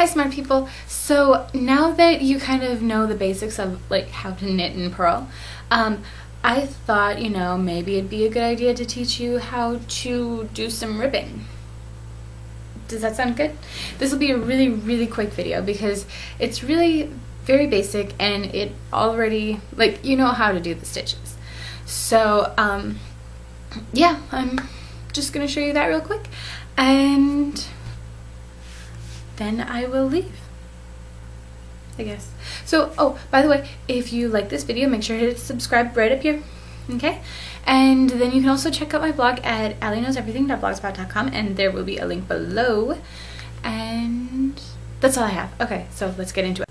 Hi smart people. So now that you kind of know the basics of like how to knit and purl, I thought, maybe it'd be a good idea to teach you how to do some ribbing. Does that sound good? This will be a really, really quick video because it's really very basic and it already, like, you know how to do the stitches. So, yeah, I'm just going to show you that real quick and then I will leave, I guess. So, oh, by the way, if you like this video, make sure to hit subscribe right up here, okay? And then you can also check out my blog at allyknowseverything.blogspot.com, and there will be a link below. And that's all I have. Okay, so let's get into it.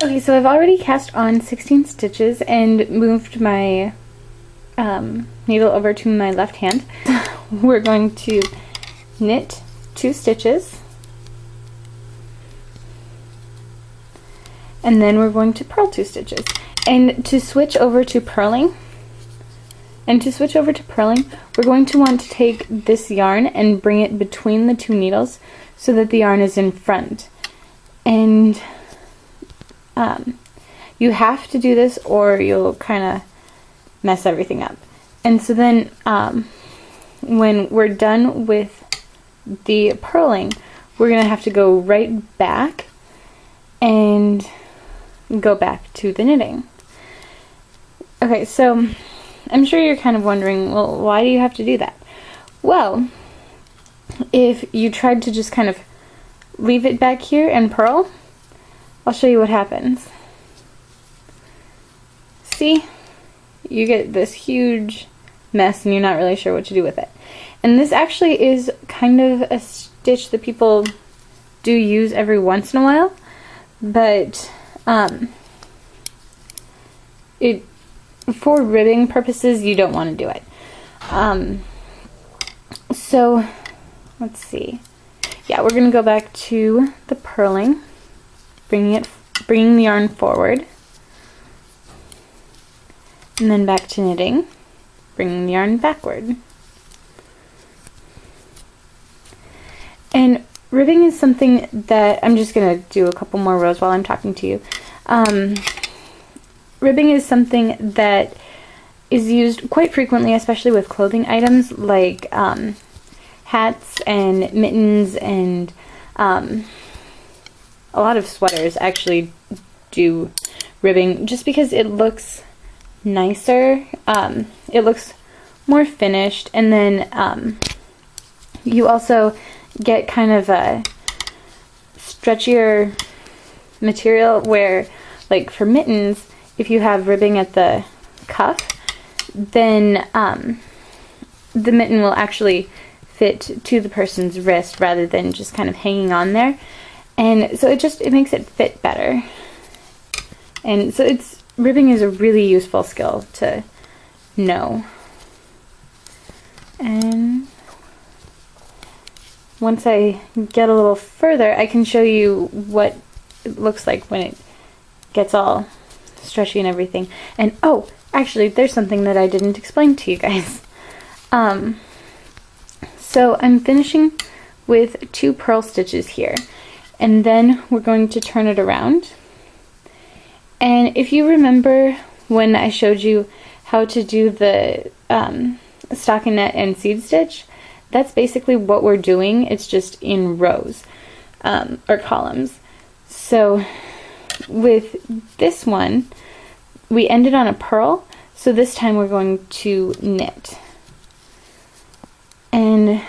Okay, so I've already cast on 16 stitches and moved my needle over to my left hand. We're going to knit 2 stitches. And then we're going to purl 2 stitches. And to switch over to purling, we're going to want to take this yarn and bring it between the 2 needles so that the yarn is in front. And you have to do this or you'll kind of mess everything up. And so then when we're done with the purling, we're going to have to go right back and go back to the knitting. Okay, so I'm sure you're kind of wondering, well, why do you have to do that? Well, if you tried to just kind of leave it back here and purl, I'll show you what happens. See? You get this huge mess and you're not really sure what to do with it. And this actually is kind of a stitch that people do use every once in a while, but for ribbing purposes, you don't want to do it. So let's see. Yeah, we're gonna go back to the purling, bringing the yarn forward, and then back to knitting, bringing the yarn backward. And ribbing is something that I'm just gonna do a couple more rows while I'm talking to you. Ribbing is something that is used quite frequently, especially with clothing items like hats and mittens, and a lot of sweaters actually do ribbing just because it looks nicer. It looks more finished, and then you also get kind of a stretchier material where, like for mittens, if you have ribbing at the cuff, then the mitten will actually fit to the person's wrist rather than just kind of hanging on there. And so it makes it fit better. And so ribbing is a really useful skill to know. And once I get a little further, I can show you what it looks like when it gets all stretchy and everything. And oh, actually, there's something that I didn't explain to you guys. So I'm finishing with 2 purl stitches here, and then we're going to turn it around. And if you remember when I showed you how to do the stockinette and seed stitch, that's basically what we're doing. It's just in rows or columns. So with this one, we ended on a purl, so this time we're going to knit. And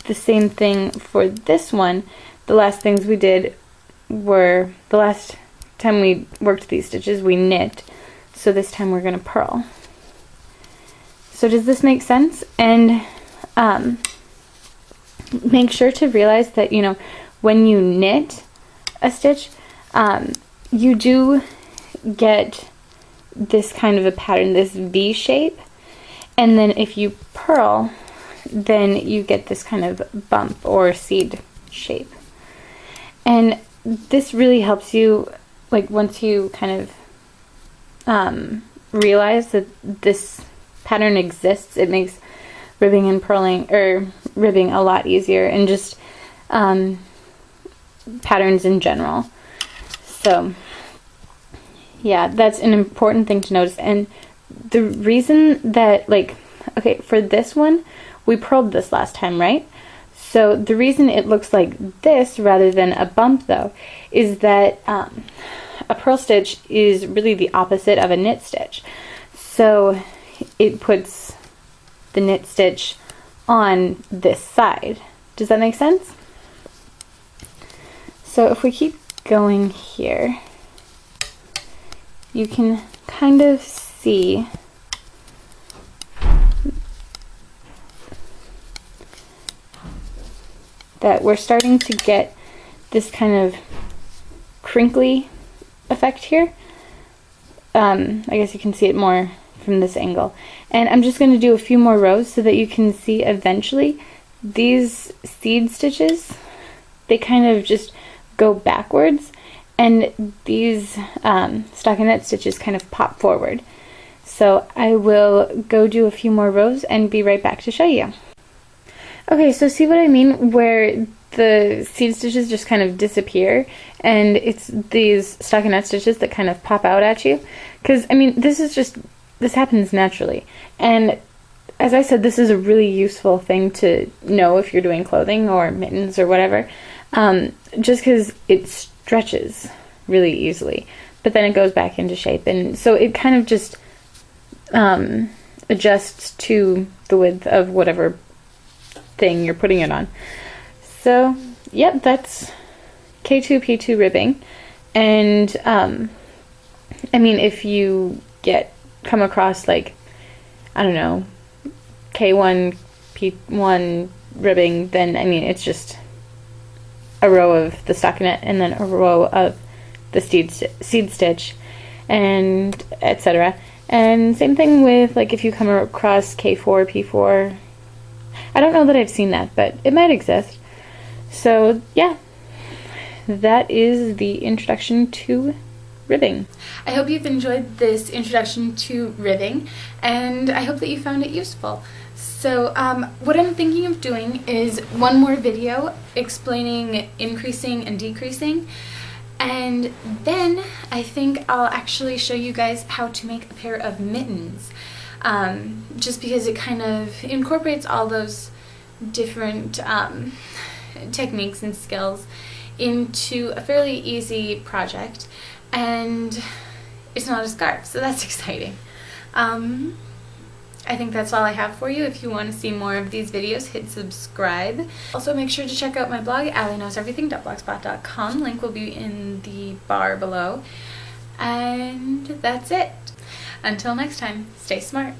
the same thing for this one. The last things we did were, the last time we worked these stitches, we knit. So this time we're going to purl. So does this make sense? And make sure to realize that, when you knit a stitch, you do get this kind of a pattern, this V shape, and then if you purl, then you get this kind of bump or seed shape. And this really helps you, like, once you kind of realize that this pattern exists, it makes ribbing and purling, or ribbing, a lot easier, and just patterns in general. So yeah, that's an important thing to notice. And the reason that, like, okay, for this one, we purled this last time, right? So the reason it looks like this rather than a bump, though, is that a purl stitch is really the opposite of a knit stitch. So it puts the knit stitch on this side. Does that make sense? So if we keep going here, you can kind of see that we're starting to get this kind of crinkly effect here. I guess you can see it more from this angle. And I'm just going to do a few more rows so that you can see eventually these seed stitches, they kind of just go backwards, and these stockinette stitches kind of pop forward. So I will go do a few more rows and be right back to show you. Okay, so see what I mean, where the seed stitches just kind of disappear, and it's these stockinette stitches that kind of pop out at you? Because, I mean, this happens naturally. And as I said, this is a really useful thing to know if you're doing clothing or mittens or whatever, just because it stretches really easily, but then it goes back into shape, and so it kind of just adjusts to the width of whatever thing you're putting it on. So yep, that's K2P2 ribbing. And I mean, if you come across, like, I don't know, K1P1 ribbing, then I mean, it's just a row of the stockinette and then a row of the seed stitch, and etc. And same thing with, like, if you come across K4, P4. I don't know that I've seen that, but it might exist. So yeah, that is the introduction to ribbing. I hope you've enjoyed this introduction to ribbing, and I hope that you found it useful. So what I'm thinking of doing is one more video explaining increasing and decreasing, and then I think I'll actually show you guys how to make a pair of mittens, just because it kind of incorporates all those different techniques and skills into a fairly easy project, and it's not a scarf, so that's exciting. I think that's all I have for you. If you want to see more of these videos, hit subscribe. Also, make sure to check out my blog, allieknowseverything.blogspot.com. Link will be in the bar below. And that's it. Until next time, stay smart.